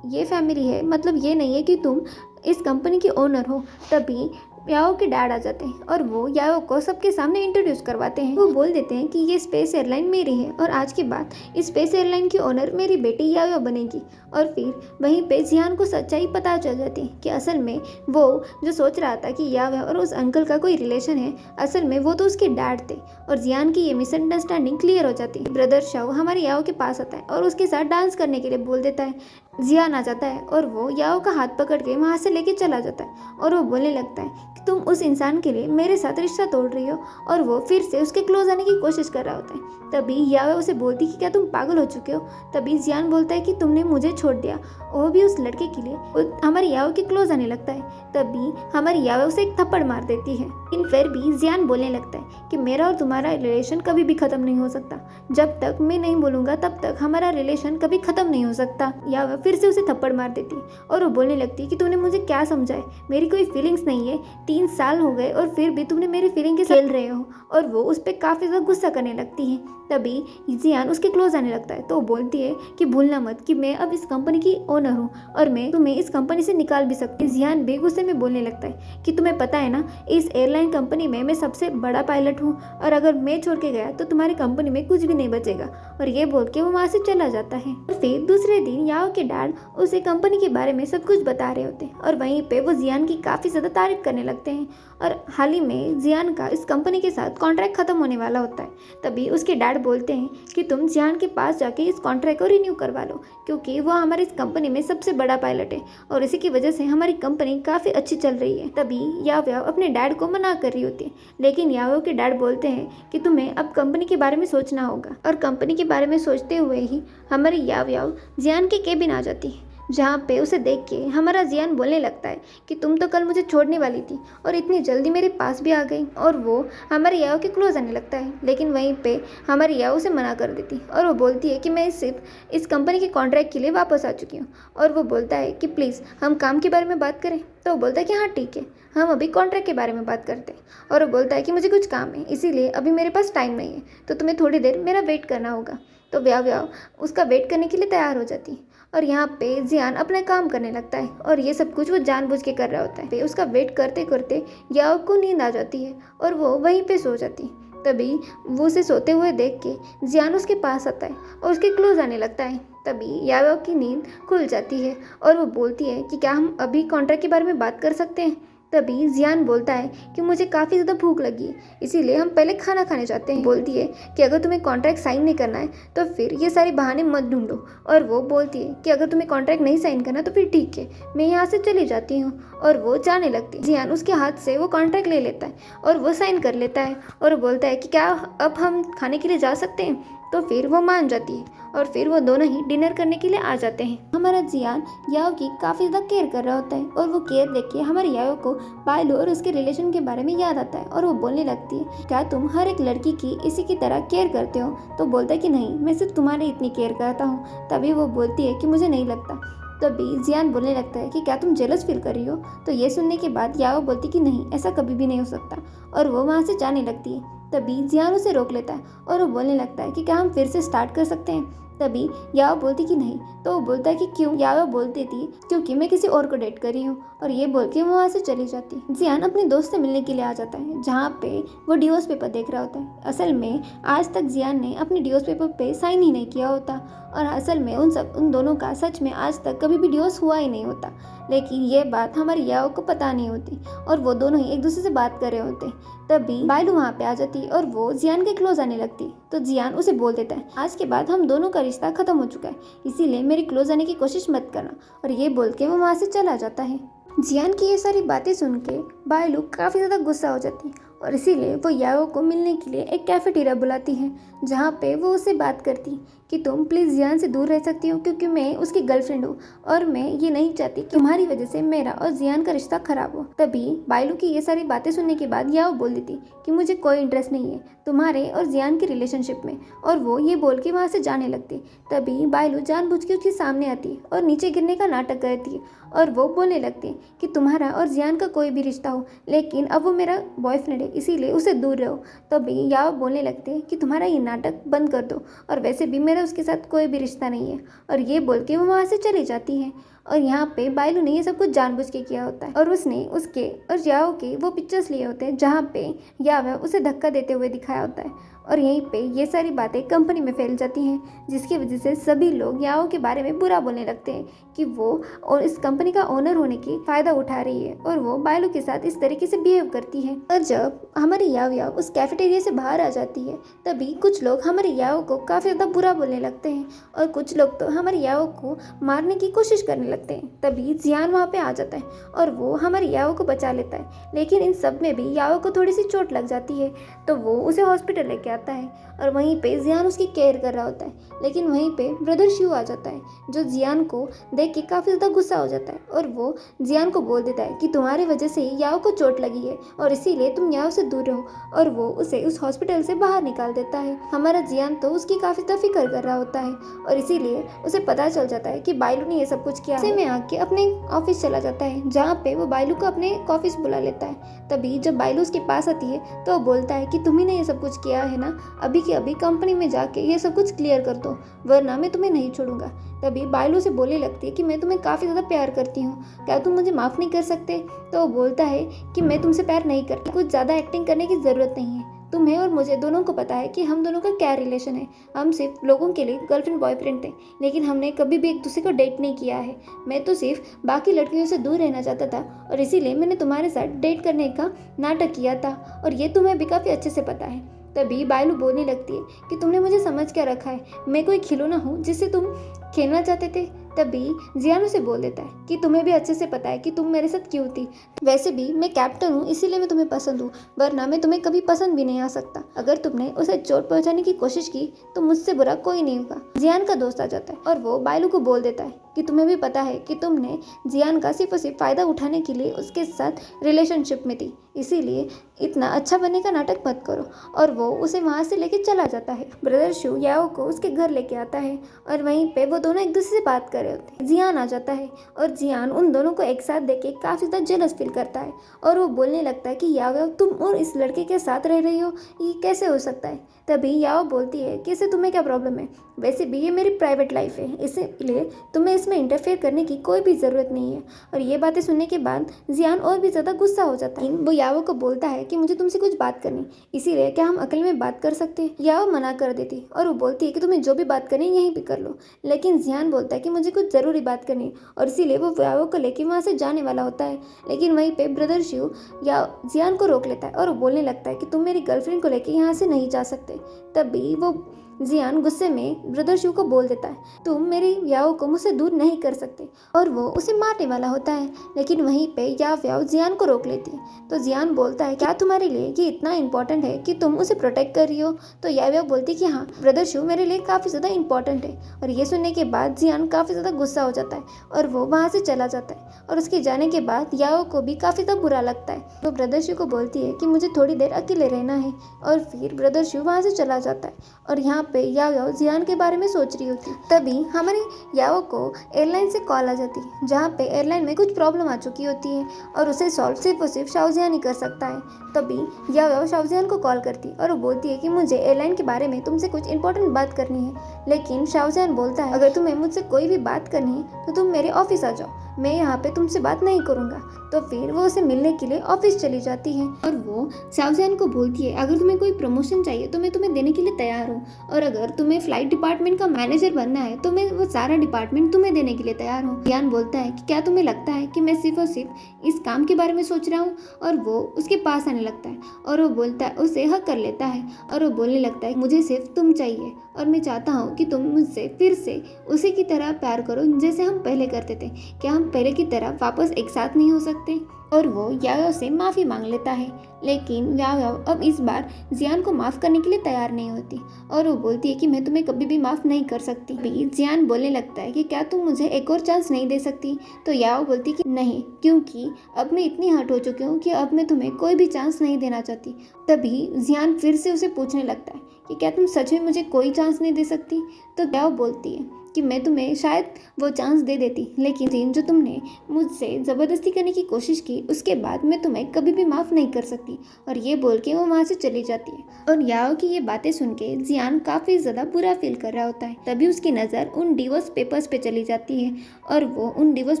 ये फैमिली है, मतलब ये नहीं है कि तुम इस कंपनी के ओनर हो। तभी याओ के डैड आ जाते हैं और वो याओ को सबके सामने इंट्रोड्यूस करवाते हैं। वो बोल देते हैं कि ये स्पेस एयरलाइन मेरी है और आज के बाद इस स्पेस एयरलाइन की ओनर मेरी बेटी याओ बनेगी। और फिर वहीं पे जियान को सच्चाई पता चल जाती है कि असल में वो जो सोच रहा था कि याओ और उस अंकल का कोई रिलेशन है, असल में वो तो उसके डैड थे। और जियान की ये मिसअंडरस्टैंडिंग क्लियर हो जाती है। ब्रदर शाओ हमारे याओ के पास आता है और उसके साथ डांस करने के लिए बोल देता है। जियान आ जाता है और वो याओ का हाथ पकड़ के वहाँ से लेके चला जाता है और वो बोलने लगता है तुम उस इंसान के लिए मेरे साथ रिश्ता तोड़ रही हो और वो फिर से उसके क्लोज आने की कोशिश कर रहा होता है। तभी यावे उसे बोलती कि क्या तुम पागल हो चुके हो। तभी जियान बोलता है कि तुमने मुझे छोड़ दिया, वो भी उस लड़के के लिए। हमारी यावे के क्लोज आने लगता है। तभी हमारी यावे उसे एक थप्पड़ मार देती है। लेकिन फिर भी जियान बोलने लगता है कि मेरा और तुम्हारा रिलेशन कभी भी खत्म नहीं हो सकता। जब तक मैं नहीं बोलूंगा तब तक हमारा रिलेशन कभी खत्म नहीं हो सकता। यावे फिर से उसे थप्पड़ मार देती है और वो बोलने लगती है कि तूने मुझे क्या समझा है, मेरी कोई फीलिंग्स नहीं है। 3 साल हो गए और फिर भी तुमने मेरी फीलिंग के साथ खेल रहे हो। और वो उस पर काफ़ी ज़्यादा गुस्सा करने लगती है। तभी जियान उसके क्लोज आने लगता है तो वो बोलती है कि भूलना मत कि मैं अब इस कंपनी की ओनर हूँ और मैं तुम्हें इस कंपनी से निकाल भी सकती हूँ। जियान भी गुस्से में बोलने लगता है कि तुम्हें पता है ना, इस एयरलाइन कंपनी में मैं सबसे बड़ा पायलट हूँ और अगर मैं छोड़ के गया तो तुम्हारी कंपनी में कुछ भी नहीं बचेगा। और ये बोल के वो वहाँ से चला जाता है। और फिर दूसरे दिन याओ के डैड उसे कंपनी के बारे में सब कुछ बता रहे होते हैं और वहीं पे वो जियान की काफ़ी ज़्यादा तारीफ करने लगते हैं। और हाल ही में जियान का इस कंपनी के साथ कॉन्ट्रैक्ट खत्म होने वाला होता है। तभी उसके डैड बोलते हैं कि तुम जियान के पास जाके इस कॉन्ट्रैक्ट को रिन्यू करवा लो, क्योंकि वो हमारी इस कंपनी में सबसे बड़ा पायलट है और इसी की वजह से हमारी कंपनी काफ़ी अच्छी चल रही है। तभी याओ अपने डैड को मना कर रही होती है, लेकिन याओ के डैड बोलते हैं कि तुम्हें अब कंपनी के बारे में सोचना होगा। और कंपनी के बारे में सोचते हुए ही हमारी याओ जियान के केबिन आ जाती है, जहाँ पे उसे देख के हमारा जियान बोलने लगता है कि तुम तो कल मुझे छोड़ने वाली थी और इतनी जल्दी मेरे पास भी आ गई। और वो हमारी याओ के क्लोज आने लगता है, लेकिन वहीं पे हमारी याओ उसे मना कर देती और वो बोलती है कि मैं सिर्फ इस कंपनी के कॉन्ट्रैक्ट के लिए वापस आ चुकी हूँ। और वो बोलता है कि प्लीज़ हम काम के बारे में बात करें। तो वो बोलता है कि हाँ ठीक है, हम अभी कॉन्ट्रैक्ट के बारे में बात करते हैं। और वो बोलता है कि मुझे कुछ काम है, इसीलिए अभी मेरे पास टाइम नहीं है, तो तुम्हें थोड़ी देर मेरा वेट करना होगा। तो व्याव उसका वेट करने के लिए तैयार हो जाती है और यहाँ पे जियान अपना काम करने लगता है और ये सब कुछ वो जानबूझ के कर रहा होता है। उसका वेट करते करते याओ को नींद आ जाती है और वो वहीं पे सो जाती है। तभी वो उसे सोते हुए देख के जियान उसके पास आता है और उसके क्लोज आने लगता है। तभी याओ की नींद खुल जाती है और वो बोलती है कि क्या हम अभी कॉन्ट्रैक्ट के बारे में बात कर सकते हैं। तभी जियान बोलता है कि मुझे काफ़ी ज़्यादा भूख लगी है, इसीलिए हम पहले खाना खाने जाते हैं। बोलती है कि अगर तुम्हें कॉन्ट्रैक्ट साइन नहीं करना है तो फिर ये सारे बहाने मत ढूंढो। और वो बोलती है कि अगर तुम्हें कॉन्ट्रैक्ट नहीं साइन करना तो फिर ठीक है, मैं यहाँ से चली जाती हूँ। और वो जाने लगती है। जियान उसके हाथ से वो कॉन्ट्रैक्ट ले लेता है और वो साइन कर लेता है और वो बोलता है कि क्या अब हम खाने के लिए जा सकते हैं। तो फिर वो मान जाती है और फिर वो दोनों ही डिनर करने के लिए आ जाते हैं। हमारा जियान याओ की काफ़ी ज़्यादा केयर कर रहा होता है और वो केयर देख के हमारे याओ को बायलू और उसके रिलेशन के बारे में याद आता है और वो बोलने लगती है क्या तुम हर एक लड़की की इसी की तरह केयर करते हो। तो बोलता है कि नहीं, मैं सिर्फ तुम्हारी इतनी केयर करता हूँ। तभी वो बोलती है कि मुझे नहीं लगता। तभी जियान बोलने लगता है कि क्या तुम जेलस फील कर रही हो। तो ये सुनने के बाद याओ बोलती कि नहीं, ऐसा कभी भी नहीं हो सकता और वो वहाँ से जाने लगती है। तभी जियान उसे रोक लेता है और वो बोलने लगता है कि क्या हम फिर से स्टार्ट कर सकते हैं। तभी याओ बोलती कि नहीं। तो वो बोलता है कि क्यों। याओ बोलती थी क्योंकि मैं किसी और को डेट कर रही हूँ और ये बोल के वो वहाँ से चली जाती है। जियान अपने दोस्त से मिलने के लिए आ जाता है, जहाँ पे वो डिवोर्स पेपर देख रहा होता है। असल में आज तक जियान ने अपने डिवोर्स पेपर पे साइन ही नहीं किया होता और असल में उन दोनों का सच में आज तक कभी भी डिवोर्स हुआ ही नहीं होता। लेकिन ये बात हमारी याओ को पता नहीं होती और वो दोनों ही एक दूसरे से बात कर रहे होते। तभी बायलू वहाँ पे आ जाती और वो जियान के क्लोज आने लगती। तो जियान उसे बोल देता है आज के बाद हम दोनों का रिश्ता खत्म हो चुका है, इसीलिए मेरी क्लोज आने की कोशिश मत करना। और ये बोल के वो वहाँ से चला जाता है। जियान की ये सारी बातें सुन के बायलू काफ़ी ज़्यादा गुस्सा हो जाती है और इसीलिए वो याओ को मिलने के लिए एक कैफेटेरिया बुलाती है, जहाँ पे वो उससे बात करती कि तुम प्लीज़ जियान से दूर रह सकती हो क्योंकि मैं उसकी गर्लफ्रेंड हूँ और मैं ये नहीं चाहती कि तुम्हारी वजह से मेरा और जियान का रिश्ता खराब हो। तभी बायलू की ये सारी बातें सुनने के बाद याओ बोल देती कि मुझे कोई इंटरेस्ट नहीं है तुम्हारे और जियान की रिलेशनशिप में, और वो ये बोल के वहाँ से जाने लगती। तभी बायलू जानबूझ के उसके सामने आती और नीचे गिरने का नाटक करती है और वो बोलने लगती कि तुम्हारा और जियान का कोई भी रिश्ता हो, लेकिन अब वो मेरा बॉयफ्रेंड है, इसीलिए उसे दूर रहो। तभी याओ बोलने लगते हैं कि तुम्हारा ये नाटक बंद कर दो और वैसे भी मेरा उसके साथ कोई भी रिश्ता नहीं है। और ये बोल के वो वहाँ से चली जाती है। और यहाँ पे बायलू ने ये सब कुछ जानबूझ के किया होता है और उसने उसके और याओ के वो पिक्चर्स लिए होते हैं जहाँ पे याओ उसे धक्का देते हुए दिखाया होता है और यहीं पे ये सारी बातें कंपनी में फैल जाती हैं, जिसकी वजह से सभी लोग याओ के बारे में बुरा बोलने लगते हैं कि वो और इस कंपनी का ओनर होने की फ़ायदा उठा रही है और वो बायलू के साथ इस तरीके से बिहेव करती है। और जब हमारी याओ याओ उस कैफेटेरिया से बाहर आ जाती है, तभी कुछ लोग हमारी याओ को काफ़ी ज़्यादा बुरा बोलने लगते हैं और कुछ लोग तो हमारी याओ को मारने की कोशिश करने लगते हैं। तभी जियान वहाँ पे आ जाता है और वो हमारी याओ को बचा लेता है, लेकिन इन सब में भी याओ को थोड़ी सी चोट लग जाती है, तो वो उसे हॉस्पिटल लेके आता है और वहीं पे जियान उसकी केयर कर रहा होता है। लेकिन वहीं पे ब्रदर शिव आ जाता है, जो जियान को देख के काफ़ी ज़्यादा गुस्सा हो जाता है और वो जियान को बोल देता है कि तुम्हारी वजह से ही याओ को चोट लगी है और इसीलिए तुम याओ से दूर रहो, और वो उसे उस हॉस्पिटल से बाहर निकाल देता है। हमारा जियान तो उसकी काफ़ी ज़्यादा फिक्र कर रहा होता है और इसीलिए उसे पता चल जाता है कि बायलू ने ये सब कुछ किया। ऐसे में आके अपने ऑफिस चला जाता है, जहाँ पे वो बायलू को अपने ऑफिस बुला लेता है। तभी जब बायलू उसके पास आती है तो वो बोलता है कि तुम्ही ने ये सब कुछ किया है ना, अभी के अभी कंपनी में जाके ये सब कुछ क्लियर कर दो, वरना मैं तुम्हें नहीं छोड़ूंगा। तभी बायलू से बोलने लगती है कि मैं तुम्हें काफ़ी ज़्यादा प्यार करती हूँ, क्या तुम मुझे माफ़ नहीं कर सकते। तो वो बोलता है कि मैं तुमसे प्यार नहीं करती, कुछ ज़्यादा एक्टिंग करने की ज़रूरत नहीं है। तुम्हें और मुझे दोनों को पता है कि हम दोनों का क्या रिलेशन है। हम सिर्फ लोगों के लिए गर्लफ्रेंड बॉयफ्रेंड थे, लेकिन हमने कभी भी एक दूसरे को डेट नहीं किया है। मैं तो सिर्फ बाकी लड़कियों से दूर रहना चाहता था और इसीलिए मैंने तुम्हारे साथ डेट करने का नाटक किया था, और ये तुम्हें भी काफ़ी अच्छे से पता है। तभी बायलू बोलने लगती है कि तुमने मुझे समझ क्या रखा है, मैं कोई खिलौना हूँ जिससे तुम खेलना चाहते थे। तभी जियान उसे बोल देता है कि तुम्हें भी अच्छे से पता है कि तुम मेरे साथ क्यों थी। वैसे भी मैं कैप्टन हूँ, इसीलिए मैं तुम्हें पसंद हूँ, वरना मैं तुम्हें कभी पसंद भी नहीं आ सकता। अगर तुमने उसे चोट पहुँचाने की कोशिश की तो मुझसे बुरा कोई नहीं होगा। जियान का दोस्त आ जाता है और वो बायलू को बोल देता है कि तुम्हें भी पता है कि तुमने जियान का सिर्फ और सिर्फ फ़ायदा उठाने के लिए उसके साथ रिलेशनशिप में थी, इसीलिए इतना अच्छा बनने का नाटक मत करो। और वो उसे वहाँ से लेके चला जाता है। ब्रदर शू याओ को उसके घर लेके आता है और वहीं पे वो दोनों एक दूसरे से बात कर रहे होते हैं। जियान आ जाता है और जियान उन दोनों को एक साथ देख के काफ़ी ज़्यादा जेलस फील करता है और वो बोलने लगता है कि याओ तुम और इस लड़के के साथ रह रही हो, ये कैसे हो सकता है। तभी याओ बोलती है कि इससे तुम्हें क्या प्रॉब्लम है, वैसे भी ये मेरी प्राइवेट लाइफ है, इसीलिए तुम्हें इसमें इंटरफेयर करने की कोई भी ज़रूरत नहीं है। और ये बातें सुनने के बाद जियान और भी ज़्यादा गुस्सा हो जाता है। वो याओ को बोलता है कि मुझे तुमसे कुछ बात करनी, इसीलिए क्या हम अकेले में बात कर सकते हैं। याओ मना कर देती और वो बोलती है कि तुम्हें जो भी बात करनी है यहीं पे कर लो, लेकिन जियान बोलता है कि मुझे कुछ ज़रूरी बात करनी है और इसीलिए वो याओ को लेके वहाँ से जाने वाला होता है। लेकिन वहीं पे ब्रदर शिव या जियान को रोक लेता है और वो बोलने लगता है कि तुम मेरी गर्लफ्रेंड को लेके यहाँ से नहीं जा सकते। तभी वो जियान गुस्से में ब्रदर शिव को बोल देता है तुम मेरी याओ को मुझसे दूर नहीं कर सकते, और वो उसे मारने वाला होता है। लेकिन वहीं पे याओ जियान को रोक लेती है। तो जियान बोलता है क्या तुम्हारे लिए ये इतना इंपॉर्टेंट है कि तुम उसे प्रोटेक्ट कर रही हो। तो याओ बोलती है कि हाँ ब्रदर शिव मेरे लिए काफ़ी ज़्यादा इंपॉर्टेंट है। और ये सुनने के बाद जियान काफ़ी ज़्यादा गुस्सा हो जाता है और वो वहाँ से चला जाता है। और उसके जाने के बाद याओ को भी काफ़ी ज़्यादा बुरा लगता है। वो ब्रदर शिव को बोलती है कि मुझे थोड़ी देर अकेले रहना है, और फिर ब्रदर शिव वहाँ से चला जाता है। और यहाँ पे याओ जियान के बारे में सोच रही होती। तभी हमारी याओ को एयरलाइन से कॉल आ जाती है, जहाँ पे एयरलाइन में कुछ प्रॉब्लम आ चुकी होती है और उसे सॉल्व सिर्फ और सिर्फ शाओजियान ही कर सकता है। तभी याओ शाओजियान को कॉल करती और वो बोलती है कि मुझे एयरलाइन के बारे में तुमसे कुछ इंपॉर्टेंट बात करनी है। लेकिन शाओजियान बोलता है अगर तुम्हें मुझसे कोई भी बात करनी है तो तुम मेरे ऑफिस आ जाओ, मैं यहाँ पे तुमसे बात नहीं करूँगा। तो फिर वो उसे मिलने के लिए ऑफिस चली जाती है और वो शाओजियान को बोलती है अगर तुम्हें कोई प्रमोशन चाहिए तो मैं तुम्हें देने के लिए तैयार हूँ, और अगर तुम्हें फ्लाइट डिपार्टमेंट का मैनेजर बनना है तो मैं वो सारा डिपार्टमेंट तुम्हें देने के लिए तैयार हूँ। जियान बोलता है कि क्या तुम्हें लगता है कि मैं सिर्फ और सिर्फ इस काम के बारे में सोच रहा हूँ। और वो उसके पास आने लगता है और वो बोलता है उसे हक कर लेता है और वो बोलने लगता है मुझे सिर्फ तुम चाहिए और मैं चाहता हूँ कि तुम मुझसे फिर से उसी की तरह प्यार करो जैसे हम पहले करते थे। क्या हम पहले की तरह वापस एक साथ नहीं हो सकते। और वो याओ से माफ़ी मांग लेता है, लेकिन याओ अब इस बार जियान को माफ़ करने के लिए तैयार नहीं होती और वो बोलती है कि मैं तुम्हें कभी भी माफ़ नहीं कर सकती। भी जियान बोलने लगता है कि क्या तुम मुझे एक और चांस नहीं दे सकती। तो याओ बोलती कि नहीं, क्योंकि अब मैं इतनी हर्ट हो चुकी हूँ कि अब मैं तुम्हें कोई भी चांस नहीं देना चाहती। तभी जियान फिर से उसे पूछने लगता है कि क्या तुम सच में मुझे कोई चांस नहीं दे सकती। तो याओ बोलती है कि मैं तुम्हें शायद वो चांस दे देती, लेकिन जो तुमने मुझसे ज़बरदस्ती करने की कोशिश की उसके बाद मैं तुम्हें कभी भी माफ़ नहीं कर सकती। और ये बोल के वो वहाँ से चली जाती है। और याओ की ये बातें सुन के जियान काफ़ी ज़्यादा बुरा फील कर रहा होता है। तभी उसकी नज़र उन डिवोर्स पेपर्स पे चली जाती है और वो उन डिवोर्स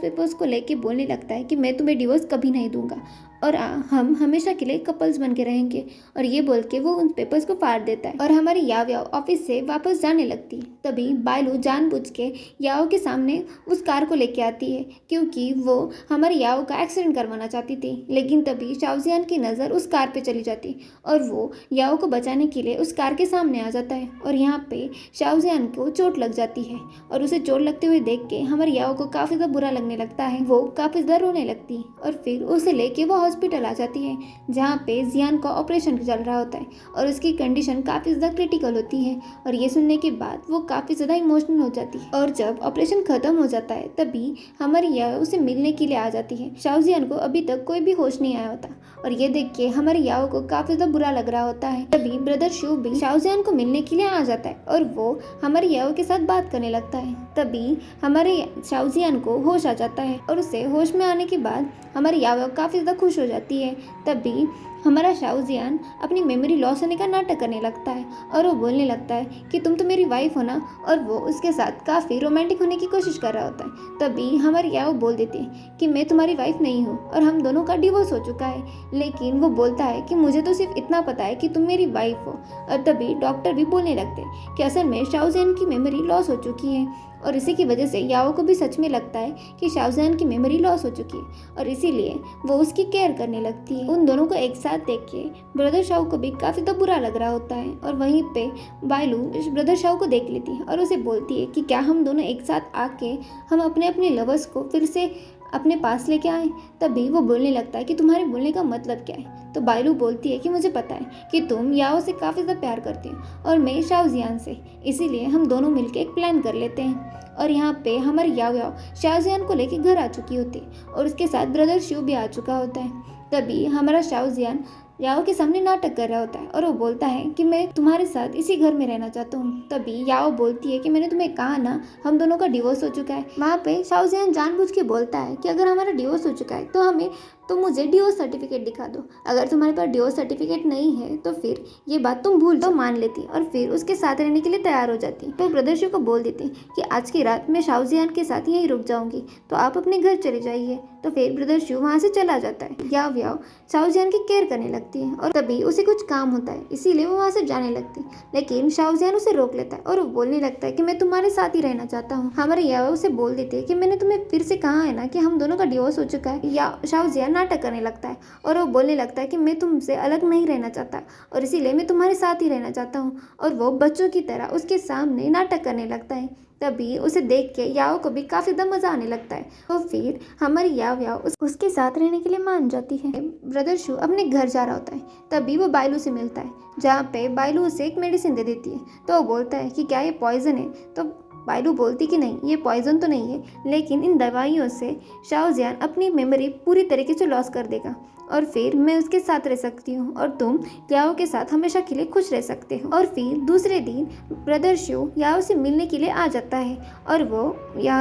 पेपर्स को लेके बोलने लगता है कि मैं तुम्हें डिवोर्स कभी नहीं दूंगा। और हम हमेशा के लिए कपल्स बन के रहेंगे। और ये बोल के वो उन पेपर्स को फाड़ देता है और हमारी याव याव ऑफिस से वापस जाने लगती है। तभी बायलू जानबूझ के याव के सामने उस कार को लेके आती है क्योंकि वो हमारी याव का एक्सीडेंट करवाना चाहती थी। लेकिन तभी शाओजियान की नज़र उस कार पे चली जाती और वो याव को बचाने के लिए उस कार के सामने आ जाता है। और यहाँ पे शाओजियान को चोट लग जाती है और उसे चोट लगते हुए देख के हमारी याव को काफ़ी ज़्यादा बुरा लगने लगता है। वो काफ़ी ज़्यादा रोने लगती है और फिर उसे लेके वो हॉस्पिटल आ जाती है जहाँ पे जियान का ऑपरेशन चल रहा होता है और उसकी कंडीशन काफ़ी ज़्यादा क्रिटिकल होती है। और ये सुनने के बाद वो काफ़ी ज़्यादा इमोशनल हो जाती है और जब ऑपरेशन ख़त्म हो जाता है तभी हमारी याव उसे मिलने के लिए आ जाती है। शाओजियान को अभी तक कोई भी होश नहीं आया होता और ये देख के हमारी याव को काफ़ी ज़्यादा बुरा लग रहा होता है। तभी ब्रदर शू भी शाओजियान को मिलने के लिए आ जाता है और वो हमारी याव के साथ बात करने लगता है। तभी हमारे शाओजियान को होश आ जाता है और उसे होश में आने के बाद हमारी याव काफ़ी ज़्यादा खुश हो जाती है। तभी हमारा शाओजियान अपनी मेमोरी लॉस होने का नाटक करने लगता है और वो बोलने लगता है कि तुम तो मेरी वाइफ हो ना, और वो उसके साथ काफ़ी रोमांटिक होने की कोशिश कर रहा होता है। तभी हमारी याव बोल देती है कि मैं तुम्हारी वाइफ नहीं हूँ और हम दोनों का डिवोर्स हो चुका है। लेकिन वो बोलता है कि मुझे तो सिर्फ इतना पता है कि तुम मेरी वाइफ हो। और तभी डॉक्टर भी बोलने लगते हैं कि असल में शाओजियान की मेमोरी लॉस हो चुकी है और इसी की वजह से याओ को भी सच में लगता है कि शाओजियान की मेमोरी लॉस हो चुकी है और इसीलिए वो उसकी केयर करने लगती है। उन दोनों को एक साथ देख के ब्रदर शाओ को भी काफ़ी तो बुरा लग रहा होता है और वहीं पे बायलू ब्रदर शाओ को देख लेती है और उसे बोलती है कि क्या हम दोनों एक साथ आके हम अपने अपने लवर्स को फिर से अपने पास लेके आए। तभी वो बोलने लगता है कि तुम्हारे बोलने का मतलब क्या है। तो बायलू बोलती है कि मुझे पता है कि तुम याओ से काफ़ी ज़्यादा प्यार करती हो और मैं शाओजियान से, इसीलिए हम दोनों मिलकर एक प्लान कर लेते हैं। और यहाँ पे हमारी याओ याओ शाओजियान को लेके घर आ चुकी होती है और उसके साथ ब्रदर शू भी आ चुका होता है। तभी हमारा शाओजियान याओ के सामने नाटक कर रहा होता है और वो बोलता है कि मैं तुम्हारे साथ इसी घर में रहना चाहता हूँ। तभी याओ बोलती है कि मैंने तुम्हें कहा ना हम दोनों का डिवोर्स हो चुका है। वहाँ पे शाओजियान जानबूझ के बोलता है कि अगर हमारा डिवोर्स हो चुका है तो मुझे डिवोर्स सर्टिफिकेट दिखा दो। अगर तुम्हारे पास डिवोर्स सर्टिफिकेट नहीं है तो फिर ये बात तुम भूल तो मान लेती और फिर उसके साथ रहने के लिए तैयार हो जाती। तो ब्रदर शू को बोल देती कि आज की रात मैं शाओजियान के साथ यहीं रुक जाऊंगी, तो आप अपने घर चले जाइए। तो फिर ब्रदर शू वहाँ से चला जाता है। याओ याओ शाओजियान की केयर करने लगती है और तभी उसे कुछ काम होता है इसीलिए वो वहाँ से जाने लगती है। लेकिन शाओजियान उसे रोक लेता है और वो बोलने लगता है कि मैं तुम्हारे साथ ही रहना चाहता हूँ। हमारे याओ उसे बोल देती है कि मैंने तुम्हें फिर से कहा है ना कि हम दोनों का डिवोर्स हो चुका है। या शाओजियान नाटक करने लगता है और वो बोलने लगता है कि मैं तुमसे अलग नहीं रहना चाहता और इसीलिए मैं तुम्हारे साथ ही रहना चाहता हूँ। और वो बच्चों की तरह उसके सामने नाटक करने लगता है। तभी उसे देख के याओ को भी काफ़ी ज़्यादा मज़ा आने लगता है। तो फिर हमारी याओ याओ उसके साथ रहने के लिए मान जाती है। ब्रदर शू अपने घर जा रहा होता है तभी वो बायलू से मिलता है जहाँ पे बायलू उसे एक मेडिसिन दे देती है। तो वो बोलता है कि क्या ये पॉइजन है। तो बायलू बोलती कि नहीं, ये पॉइजन तो नहीं है, लेकिन इन दवाइयों से शाओजियान अपनी मेमोरी पूरी तरीके से लॉस कर देगा और फिर मैं उसके साथ रह सकती हूँ और तुम याओ के साथ हमेशा के लिए खुश रह सकते हो। और फिर दूसरे दिन ब्रदर शू याओ से मिलने के लिए आ जाता है और वो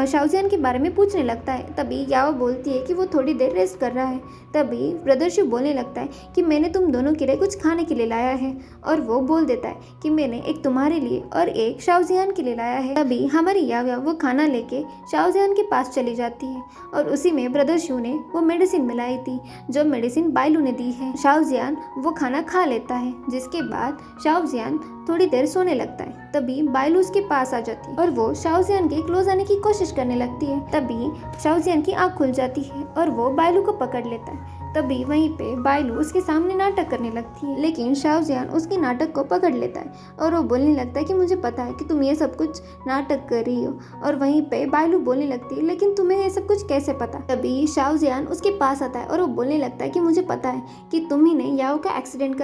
शाओजियान के बारे में पूछने लगता है। तभी याओ बोलती है कि वो थोड़ी देर रेस्ट कर रहा है। तभी ब्रदर शू बोलने लगता है कि मैंने तुम दोनों के लिए कुछ खाने के लिए लाया है और वो बोल देता है कि मैंने एक तुम्हारे लिए और एक शाओजियान के लिए लाया है। तभी हमारी याओ याओ वो खाना लेके शाओजियान के पास चली जाती है और उसी में ब्रदर शू ने वो मेडिसिन मिलाई थी जो मेडिसिन बायलू ने दी है। शाओजियान वो खाना खा लेता है जिसके बाद शाओजियान थोड़ी देर सोने लगता है। तभी बायलू उसके पास आ जाती है और वो शाओजियान के क्लोज आने की कोशिश करने लगती है। तभी शाओजियान की आंख खुल जाती है और वो बायलू को पकड़ लेता है। तभी वहीं पे बायलू उसके सामने नाटक करने लगती है, लेकिन शाओजियान उसके नाटक को पकड़ लेता है और वो बोलने लगता है कि मुझे पता है कि तुम ये सब कुछ नाटक कर रही हो। और वहीं पे बायलू बोलने लगती है लेकिन तुम्हें ये सब कुछ कैसे पता। तभी शाओजियान उसके पास आता है और वो बोलने लगता है कि मुझे पता है कि तुम ही ने याओ का एक्सीडेंट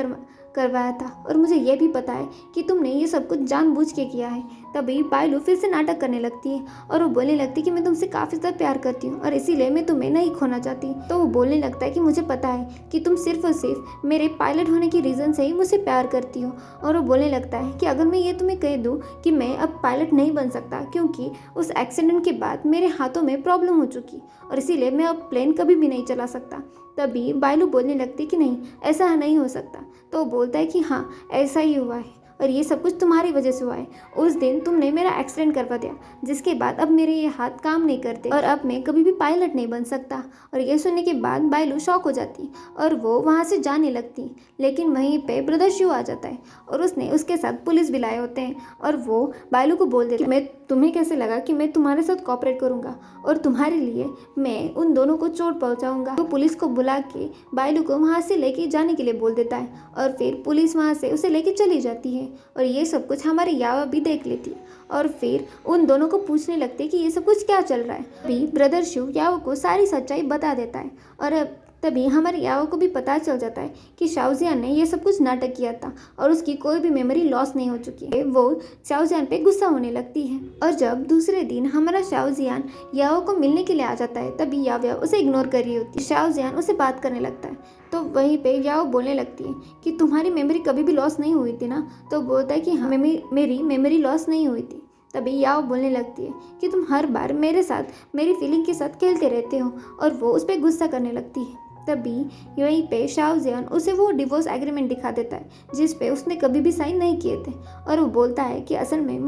करवाया था और मुझे ये भी पता है कि तुमने ये सब कुछ जानबूझ के किया है। तभी बायलू फिर से नाटक करने लगती है और वो बोलने लगती है कि मैं तुमसे काफ़ी ज़्यादा प्यार करती हूँ और इसीलिए मैं तुम्हें नहीं खोना चाहती। तो वो बोलने लगता है कि मुझे पता है कि तुम सिर्फ और सिर्फ मेरे पायलट होने की रीज़न से ही मुझसे प्यार करती हो। और वो बोलने लगता है कि अगर मैं ये तुम्हें कह दूँ कि मैं अब पायलट नहीं बन सकता क्योंकि उस एक्सीडेंट के बाद मेरे हाथों में प्रॉब्लम हो चुकी और इसीलिए मैं अब प्लेन कभी भी नहीं चला सकता। तभी बायलू बोलने लगती कि नहीं, ऐसा नहीं हो सकता। तो वो बोलता है कि हाँ, ऐसा ही हुआ है और ये सब कुछ तुम्हारी वजह से हुआ है। उस दिन तुमने मेरा एक्सीडेंट करवा दिया, जिसके बाद अब मेरे ये हाथ काम नहीं करते और अब मैं कभी भी पायलट नहीं बन सकता। और ये सुनने के बाद बायलू शॉक हो जाती और वो वहाँ से जाने लगती। लेकिन वहीं पे ब्रदर शिव आ जाता है और उसने उसके साथ पुलिस भी लाए होते हैं और वो बायलू को बोल देता है, मैं तुम्हें कैसे लगा कि मैं तुम्हारे साथ कोऑपरेट करूंगा और तुम्हारे लिए मैं उन दोनों को चोट पहुंचाऊंगा। तो पुलिस को बुला के बायलू को वहाँ से लेके जाने के लिए बोल देता है और फिर पुलिस वहाँ से उसे लेके चली जाती है। और ये सब कुछ हमारी यावा भी देख लेती है और फिर उन दोनों को पूछने लगती है कि ये सब कुछ क्या चल रहा है। अभी ब्रदर शिव यावा को सारी सच्चाई बता देता है और तभी हमारे याओ को भी पता चल जाता है कि शाओजियान ने ये सब कुछ नाटक किया था और उसकी कोई भी मेमोरी लॉस नहीं हो चुकी है। वो शाओजियान पे गुस्सा होने लगती है और जब दूसरे दिन हमारा शाओजियान याओ को मिलने के लिए आ जाता है तभी याओ उसे इग्नोर कर रही होती है। शाओजियान उसे बात करने लगता है तो वहीं पे याओ बोलने लगती है कि तुम्हारी मेमोरी कभी भी लॉस नहीं हुई थी ना। तो बोलता है कि हाँ मेरी मेमोरी लॉस नहीं हुई थी। तभी याओ बोलने लगती है कि तुम हर बार मेरे साथ मेरी फीलिंग के साथ खेलते रहते हो और वो उस पर गुस्सा करने लगती है। तभी यहीं पे शाओजियान उसे वो डिवोर्स एग्रीमेंट दिखा देता है जिस पे उसने कभी भी साइन नहीं किए थे और वो बोलता है कि असल में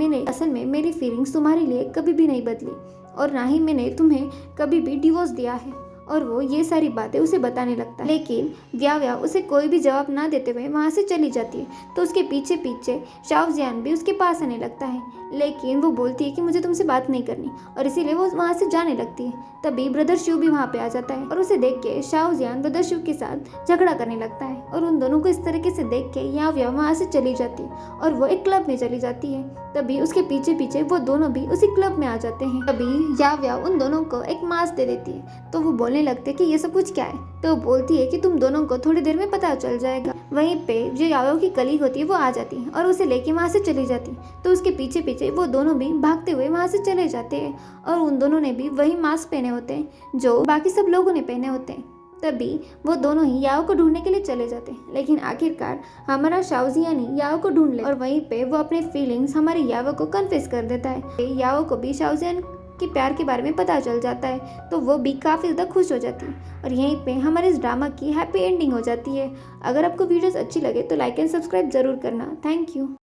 मेरी फीलिंग्स तुम्हारे लिए कभी भी नहीं बदली और ना ही मैंने तुम्हें कभी भी डिवोर्स दिया है। और वो ये सारी बातें उसे बताने लगता है। लेकिन व्याव्या उसे कोई भी जवाब ना देते हुए वहाँ से चली जाती है। तो उसके पीछे पीछे शाओजियान भी उसके पास आने लगता है, लेकिन वो बोलती है कि मुझे तुमसे बात नहीं करनी और इसीलिए वो वहाँ से जाने लगती है। तभी ब्रदर शिव भी वहाँ पे आ जाता है और उसे देख के शाओजियान ब्रदर शिव के साथ झगड़ा करने लगता है और उन दोनों को इस तरीके से देख के याव्या वहाँ से चली जाती है और वो एक क्लब में चली जाती है। तभी उसके पीछे पीछे वो दोनों भी उसी क्लब में आ जाते हैं। तभी याव्या उन दोनों को एक मास्क दे देती है तो वो बोलने लगते हैं कि ये सब कुछ क्या है। तो बोलती है कि तुम दोनों को थोड़ी देर में पता चल जाएगा। वहीं पे जो याव्या की कलीग होती है वो आ जाती है और उसे लेके वहाँ से चली जाती है। तो उसके पीछे पीछे वो दोनों भी भागते हुए वहाँ से चले जाते हैं और उन दोनों ने भी वही मास्क पहने होते हैं जो बाकी सब लोगों ने पहने होते हैं। तभी वो दोनों ही याओ को ढूंढने के लिए चले जाते हैं, लेकिन आखिरकार हमारा शाओजियान ही याओ को ढूंढ ले और वहीं पे वो अपने फीलिंग्स हमारे याओ को कन्फेस कर देता है। याओ को भी शाओजियान के प्यार के बारे में पता चल जाता है तो वो भी काफ़ी ज़्यादा खुश हो जाती है और यहीं पे हमारे इस ड्रामा की हैप्पी एंडिंग हो जाती है। अगर आपको वीडियोस अच्छी लगे तो लाइक एंड सब्सक्राइब जरूर करना। Thank you.